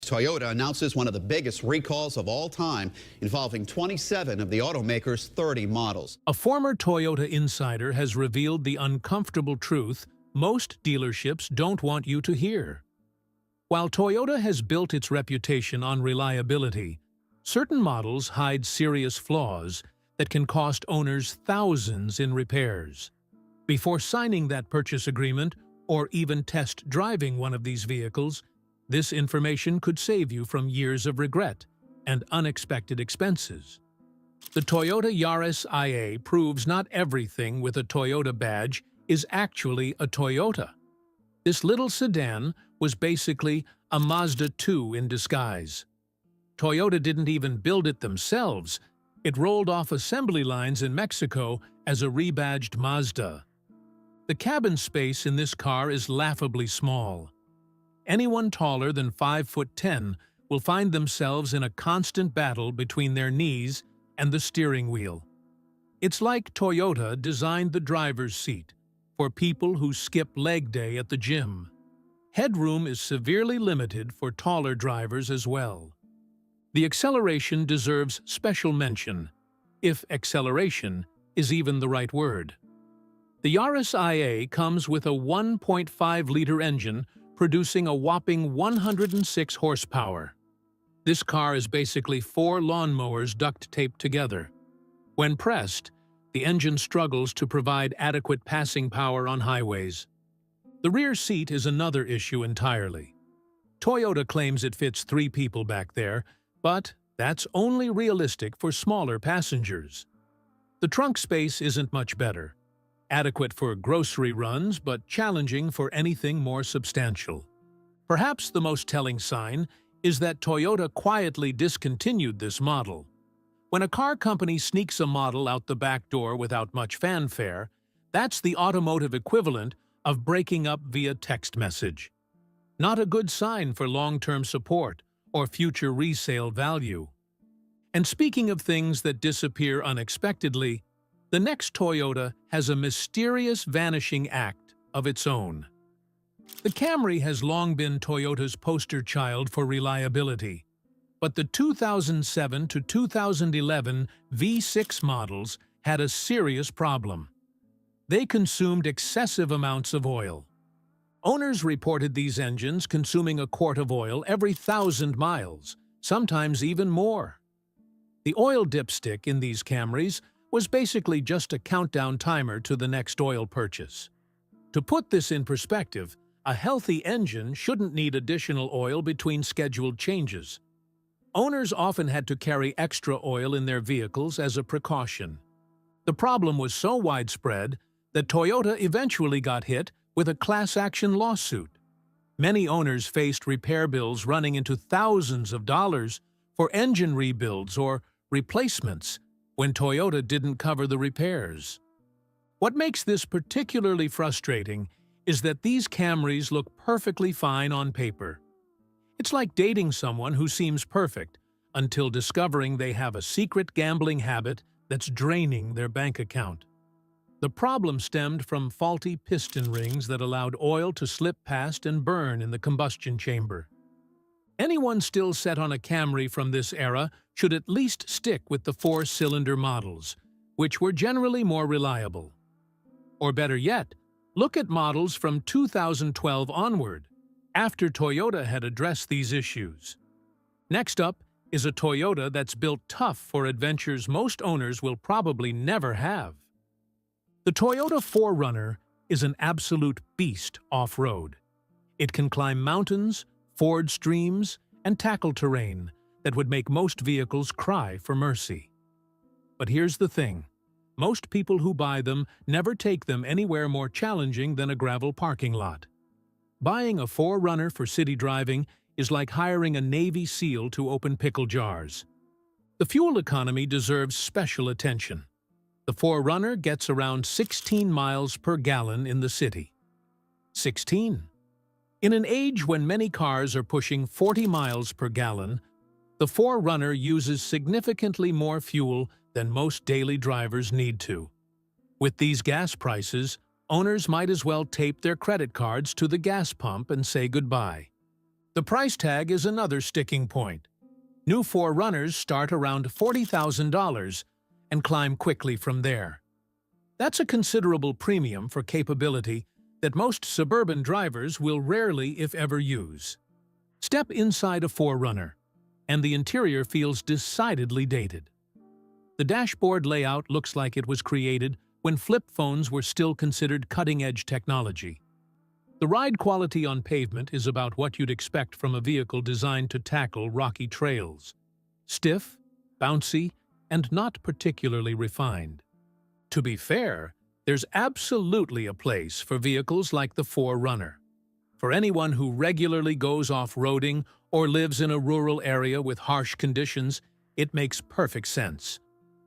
Toyota announces one of the biggest recalls of all time, involving 27 of the automaker's 30 models. A former Toyota insider has revealed the uncomfortable truth most dealerships don't want you to hear. While Toyota has built its reputation on reliability, certain models hide serious flaws that can cost owners thousands in repairs. Before signing that purchase agreement or even test driving one of these vehicles, this information could save you from years of regret and unexpected expenses. The Toyota Yaris IA proves not everything with a Toyota badge is actually a Toyota. This little sedan was basically a Mazda 2 in disguise. Toyota didn't even build it themselves. It rolled off assembly lines in Mexico as a rebadged Mazda. The cabin space in this car is laughably small. Anyone taller than 5'10" will find themselves in a constant battle between their knees and the steering wheel. It's like Toyota designed the driver's seat for people who skip leg day at the gym. Headroom is severely limited for taller drivers as well. The acceleration deserves special mention, if acceleration is even the right word. The Yaris IA comes with a 1.5-liter engine producing a whopping 106 horsepower. This car is basically 4 lawnmowers duct-taped together. When pressed, the engine struggles to provide adequate passing power on highways. The rear seat is another issue entirely. Toyota claims it fits 3 people back there, but that's only realistic for smaller passengers. The trunk space isn't much better. Adequate for grocery runs, but challenging for anything more substantial. Perhaps the most telling sign is that Toyota quietly discontinued this model. When a car company sneaks a model out the back door without much fanfare, that's the automotive equivalent of breaking up via text message. Not a good sign for long-term support or future resale value. And speaking of things that disappear unexpectedly, the next Toyota has a mysterious vanishing act of its own. The Camry has long been Toyota's poster child for reliability, but the 2007 to 2011 V6 models had a serious problem. They consumed excessive amounts of oil. Owners reported these engines consuming a quart of oil every 1,000 miles, sometimes even more. The oil dipstick in these Camrys was basically just a countdown timer to the next oil purchase. To put this in perspective, a healthy engine shouldn't need additional oil between scheduled changes. Owners often had to carry extra oil in their vehicles as a precaution. The problem was so widespread that Toyota eventually got hit with a class-action lawsuit. Many owners faced repair bills running into thousands of dollars for engine rebuilds or replacements when Toyota didn't cover the repairs. What makes this particularly frustrating is that these Camrys look perfectly fine on paper. It's like dating someone who seems perfect until discovering they have a secret gambling habit that's draining their bank account. The problem stemmed from faulty piston rings that allowed oil to slip past and burn in the combustion chamber. Anyone still set on a Camry from this era should at least stick with the 4-cylinder models, which were generally more reliable. Or better yet, look at models from 2012 onward, after Toyota had addressed these issues. Next up is a Toyota that's built tough for adventures most owners will probably never have. The Toyota 4Runner is an absolute beast off-road. It can climb mountains, ford streams, and tackle terrain that would make most vehicles cry for mercy. But here's the thing. Most people who buy them never take them anywhere more challenging than a gravel parking lot. Buying a 4Runner for city driving is like hiring a Navy SEAL to open pickle jars. The fuel economy deserves special attention. The 4Runner gets around 16 miles per gallon in the city. 16. In an age when many cars are pushing 40 miles per gallon, the 4Runner uses significantly more fuel than most daily drivers need to. With these gas prices, owners might as well tape their credit cards to the gas pump and say goodbye. The price tag is another sticking point. New 4Runners start around $40,000 and climb quickly from there. That's a considerable premium for capability that most suburban drivers will rarely, if ever, use. Step inside a 4Runner, and the interior feels decidedly dated. The dashboard layout looks like it was created when flip phones were still considered cutting-edge technology. The ride quality on pavement is about what you'd expect from a vehicle designed to tackle rocky trails. Stiff, bouncy, and not particularly refined. To be fair, there's absolutely a place for vehicles like the 4Runner. For anyone who regularly goes off-roading or lives in a rural area with harsh conditions, it makes perfect sense.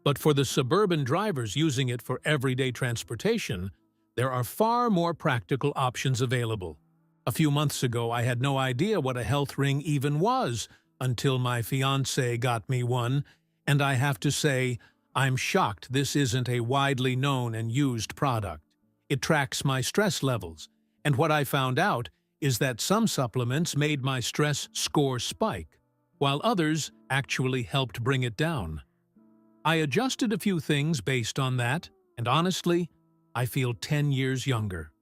But for the suburban drivers using it for everyday transportation, there are far more practical options available. A few months ago, I had no idea what a health ring even was until my fiancé got me one, and I have to say, I'm shocked this isn't a widely known and used product. It tracks my stress levels, and what I found out is that some supplements made my stress score spike, while others actually helped bring it down. I adjusted a few things based on that, and honestly, I feel 10 years younger.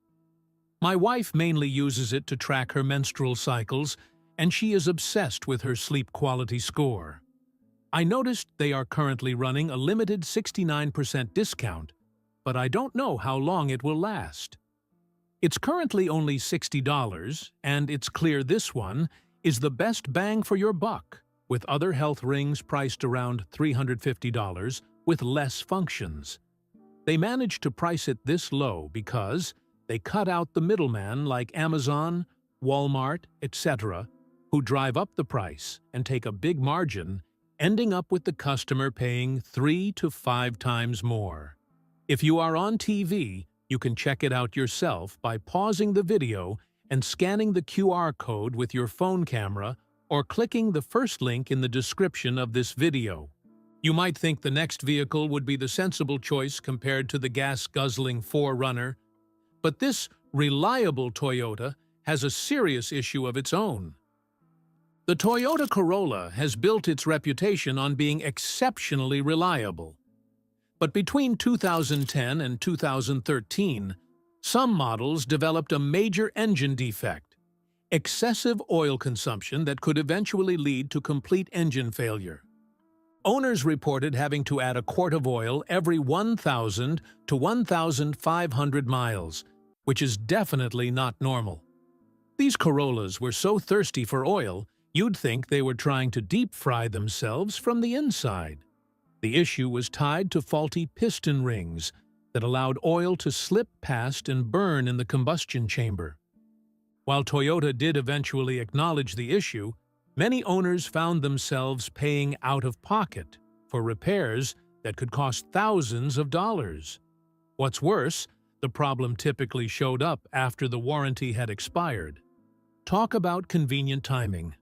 My wife mainly uses it to track her menstrual cycles, and she is obsessed with her sleep quality score. I noticed they are currently running a limited 69% discount, but I don't know how long it will last. It's currently only $60, and it's clear this one is the best bang for your buck, with other health rings priced around $350 with less functions. They managed to price it this low because they cut out the middleman like Amazon, Walmart, etc., who drive up the price and take a big margin, ending up with the customer paying 3 to 5 times more. If you are on TV, you can check it out yourself by pausing the video and scanning the QR code with your phone camera or clicking the first link in the description of this video. You might think the next vehicle would be the sensible choice compared to the gas-guzzling 4Runner, but this reliable Toyota has a serious issue of its own. The Toyota Corolla has built its reputation on being exceptionally reliable. But between 2010 and 2013, some models developed a major engine defect, excessive oil consumption that could eventually lead to complete engine failure. Owners reported having to add a quart of oil every 1,000 to 1,500 miles, which is definitely not normal. These Corollas were so thirsty for oil, you'd think they were trying to deep fry themselves from the inside. The issue was tied to faulty piston rings that allowed oil to slip past and burn in the combustion chamber. While Toyota did eventually acknowledge the issue, many owners found themselves paying out of pocket for repairs that could cost thousands of dollars. What's worse, the problem typically showed up after the warranty had expired. Talk about convenient timing.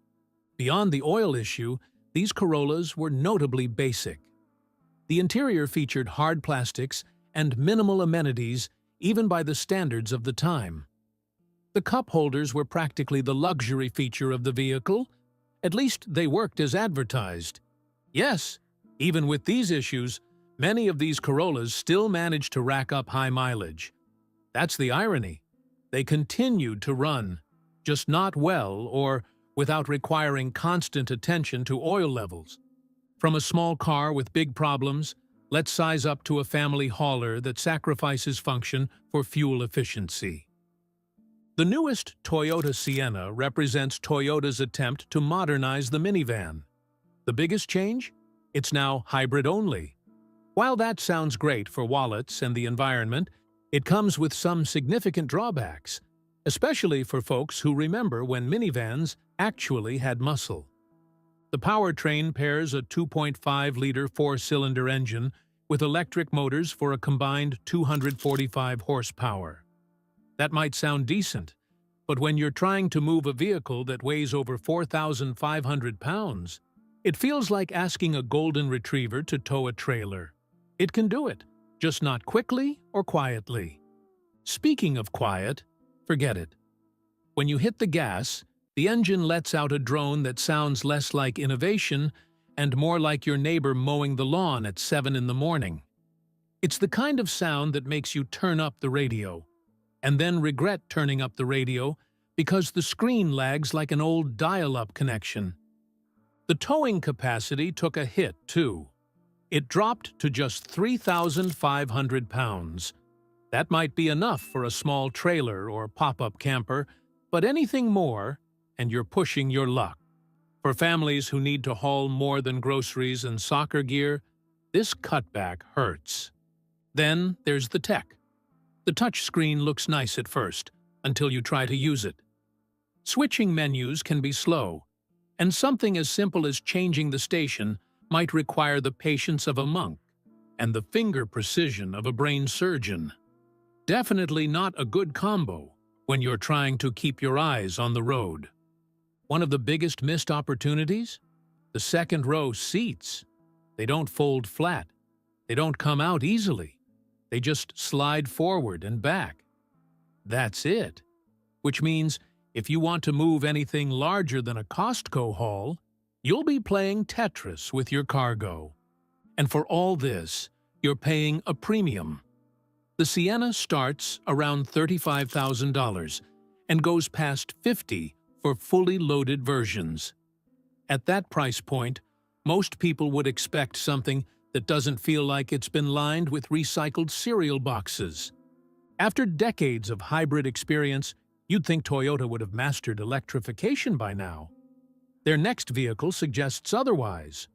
Beyond the oil issue, these Corollas were notably basic. The interior featured hard plastics and minimal amenities even by the standards of the time. The cup holders were practically the luxury feature of the vehicle. At least they worked as advertised. Yes, even with these issues, many of these Corollas still managed to rack up high mileage. That's the irony. They continued to run, just not well or without requiring constant attention to oil levels. From a small car with big problems, let's size up to a family hauler that sacrifices function for fuel efficiency. The newest Toyota Sienna represents Toyota's attempt to modernize the minivan. The biggest change? It's now hybrid-only. While that sounds great for wallets and the environment, it comes with some significant drawbacks, especially for folks who remember when minivans actually had muscle. The powertrain pairs a 2.5-liter 4-cylinder engine with electric motors for a combined 245 horsepower. That might sound decent, but when you're trying to move a vehicle that weighs over 4,500 pounds, it feels like asking a golden retriever to tow a trailer. It can do it, just not quickly or quietly. Speaking of quiet, forget it. When you hit the gas, The engine lets out a drone that sounds less like innovation and more like your neighbor mowing the lawn at 7 in the morning. It's the kind of sound that makes you turn up the radio, and then regret turning up the radio because the screen lags like an old dial-up connection. The towing capacity took a hit, too. It dropped to just 3,500 pounds. That might be enough for a small trailer or pop-up camper, but anything more, and you're pushing your luck. For families who need to haul more than groceries and soccer gear, this cutback hurts. Then there's the tech. The touchscreen looks nice at first, until you try to use it. Switching menus can be slow, and something as simple as changing the station might require the patience of a monk and the finger precision of a brain surgeon. Definitely not a good combo when you're trying to keep your eyes on the road. One of the biggest missed opportunities? The second row seats. They don't fold flat. They don't come out easily. They just slide forward and back. That's it. Which means if you want to move anything larger than a Costco haul, you'll be playing Tetris with your cargo. And for all this, you're paying a premium. The Sienna starts around $35,000 and goes past $50,000 for fully loaded versions. At that price point, most people would expect something that doesn't feel like it's been lined with recycled cereal boxes. After decades of hybrid experience, you'd think Toyota would have mastered electrification by now. Their next vehicle suggests otherwise.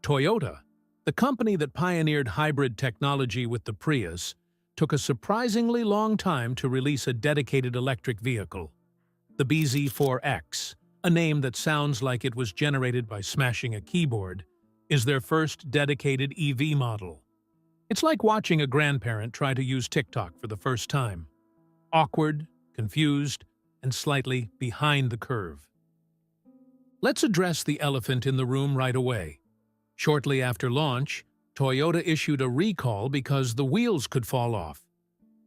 Toyota, the company that pioneered hybrid technology with the Prius, took a surprisingly long time to release a dedicated electric vehicle. The BZ4X, a name that sounds like it was generated by smashing a keyboard, is their first dedicated EV model. It's like watching a grandparent try to use TikTok for the first time. Awkward, confused, and slightly behind the curve. Let's address the elephant in the room right away. Shortly after launch, Toyota issued a recall because the wheels could fall off.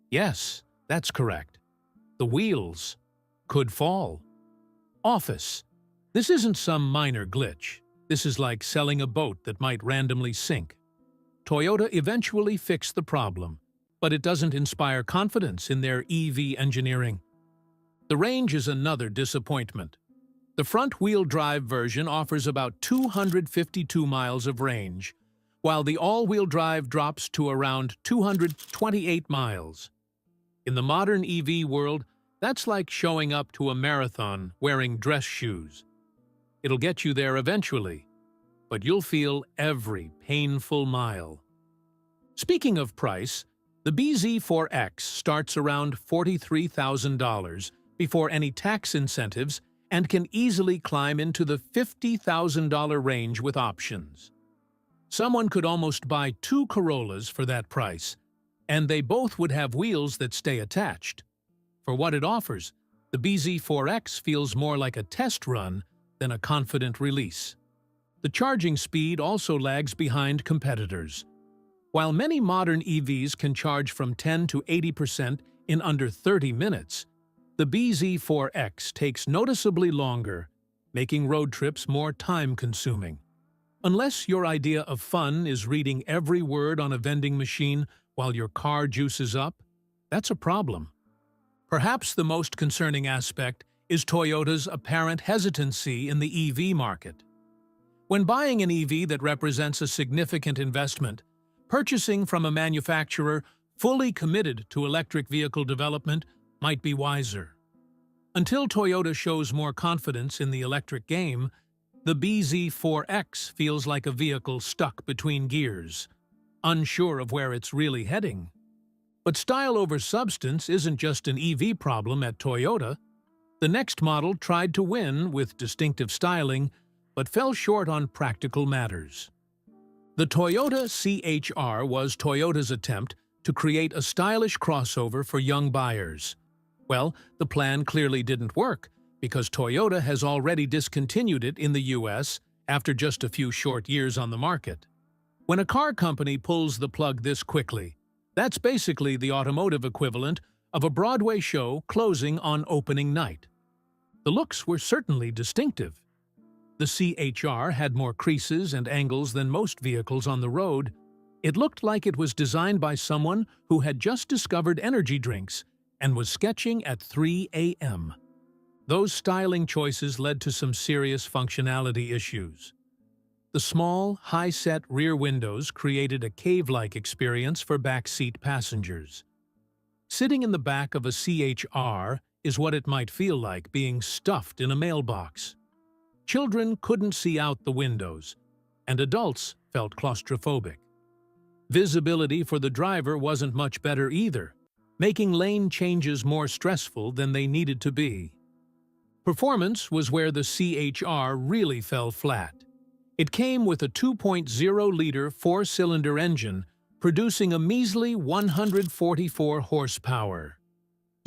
Yes, that's correct. The wheels could fall. Office. This isn't some minor glitch. This is like selling a boat that might randomly sink. Toyota eventually fixed the problem, but it doesn't inspire confidence in their EV engineering. The range is another disappointment. The front-wheel drive version offers about 252 miles of range, while the all-wheel drive drops to around 228 miles. In the modern EV world, that's like showing up to a marathon wearing dress shoes. It'll get you there eventually, but you'll feel every painful mile. Speaking of price, the BZ4X starts around $43,000 before any tax incentives and can easily climb into the $50,000 range with options. Someone could almost buy 2 Corollas for that price, and they both would have wheels that stay attached. For what it offers, the BZ4X feels more like a test run than a confident release. The charging speed also lags behind competitors. While many modern EVs can charge from 10 to 80% in under 30 minutes, the BZ4X takes noticeably longer, making road trips more time-consuming. Unless your idea of fun is reading every word on a vending machine while your car juices up, that's a problem. Perhaps the most concerning aspect is Toyota's apparent hesitancy in the EV market. When buying an EV that represents a significant investment, purchasing from a manufacturer fully committed to electric vehicle development might be wiser. Until Toyota shows more confidence in the electric game, the BZ4X feels like a vehicle stuck between gears, unsure of where it's really heading. But style over substance isn't just an EV problem at Toyota. The next model tried to win with distinctive styling, but fell short on practical matters. The Toyota CHR was Toyota's attempt to create a stylish crossover for young buyers. Well, the plan clearly didn't work, because Toyota has already discontinued it in the US after just a few short years on the market. When a car company pulls the plug this quickly, that's basically the automotive equivalent of a Broadway show closing on opening night. The looks were certainly distinctive. The CHR had more creases and angles than most vehicles on the road. It looked like it was designed by someone who had just discovered energy drinks and was sketching at 3 a.m. Those styling choices led to some serious functionality issues. The small, high-set rear windows created a cave-like experience for backseat passengers. Sitting in the back of a CHR is what it might feel like being stuffed in a mailbox. Children couldn't see out the windows, and adults felt claustrophobic. Visibility for the driver wasn't much better either, making lane changes more stressful than they needed to be. Performance was where the CHR really fell flat. It came with a 2.0-liter four-cylinder engine, producing a measly 144 horsepower.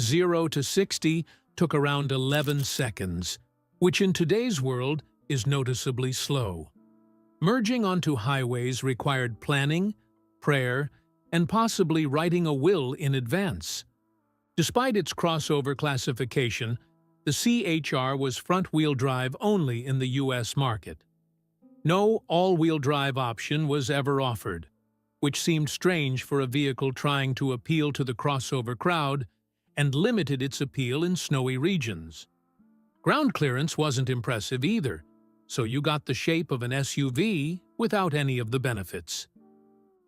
0 to 60 took around 11 seconds, which in today's world is noticeably slow. Merging onto highways required planning, prayer, and possibly writing a will in advance. Despite its crossover classification, the CHR was front-wheel drive only in the U.S. market. No all-wheel drive option was ever offered, which seemed strange for a vehicle trying to appeal to the crossover crowd and limited its appeal in snowy regions. Ground clearance wasn't impressive either, so you got the shape of an SUV without any of the benefits.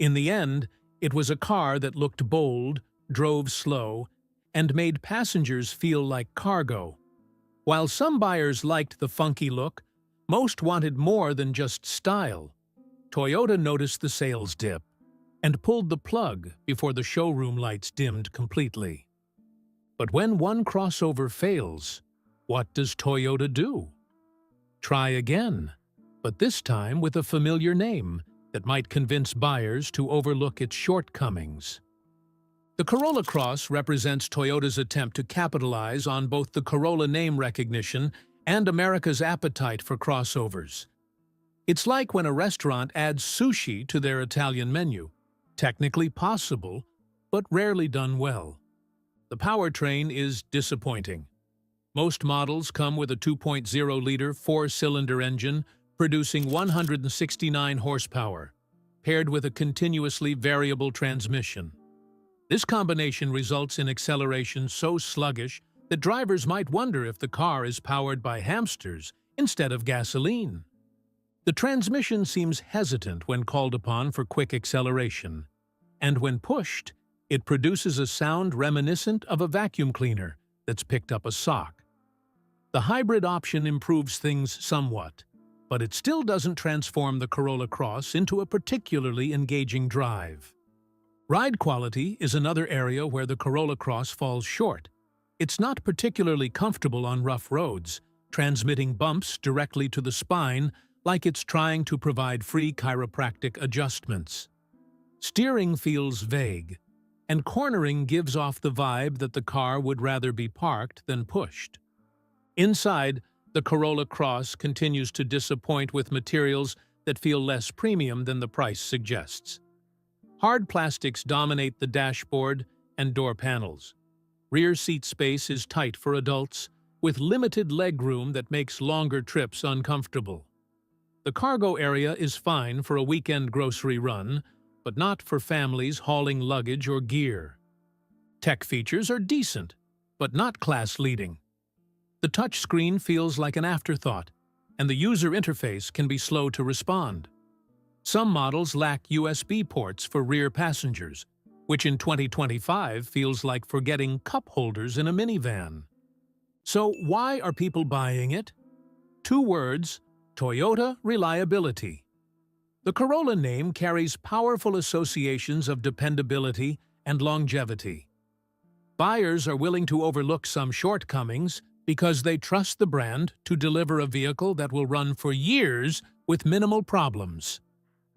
In the end, it was a car that looked bold, drove slow, and made passengers feel like cargo. While some buyers liked the funky look, most wanted more than just style. Toyota noticed the sales dip and pulled the plug before the showroom lights dimmed completely. But when one crossover fails, what does Toyota do? Try again, but this time with a familiar name that might convince buyers to overlook its shortcomings. The Corolla Cross represents Toyota's attempt to capitalize on both the Corolla name recognition and America's appetite for crossovers. It's like when a restaurant adds sushi to their Italian menu. Technically possible, but rarely done well. The powertrain is disappointing. Most models come with a 2.0-liter four-cylinder engine producing 169 horsepower, paired with a continuously variable transmission. This combination results in acceleration so sluggish that drivers might wonder if the car is powered by hamsters instead of gasoline. The transmission seems hesitant when called upon for quick acceleration, and when pushed, it produces a sound reminiscent of a vacuum cleaner that's picked up a sock. The hybrid option improves things somewhat, but it still doesn't transform the Corolla Cross into a particularly engaging drive. Ride quality is another area where the Corolla Cross falls short. It's not particularly comfortable on rough roads, transmitting bumps directly to the spine like it's trying to provide free chiropractic adjustments. Steering feels vague, and cornering gives off the vibe that the car would rather be parked than pushed. Inside, the Corolla Cross continues to disappoint with materials that feel less premium than the price suggests. Hard plastics dominate the dashboard and door panels. Rear seat space is tight for adults, with limited leg room that makes longer trips uncomfortable. The cargo area is fine for a weekend grocery run, but not for families hauling luggage or gear. Tech features are decent, but not class-leading. The touchscreen feels like an afterthought, and the user interface can be slow to respond. Some models lack USB ports for rear passengers, which in 2025 feels like forgetting cup holders in a minivan. So why are people buying it? 2 words: Toyota reliability. The Corolla name carries powerful associations of dependability and longevity. Buyers are willing to overlook some shortcomings because they trust the brand to deliver a vehicle that will run for years with minimal problems.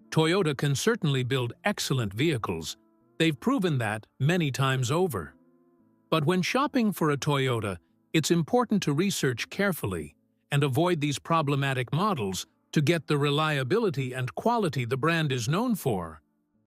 Toyota can certainly build excellent vehicles. They've proven that many times over. But when shopping for a Toyota, it's important to research carefully and avoid these problematic models to get the reliability and quality the brand is known for.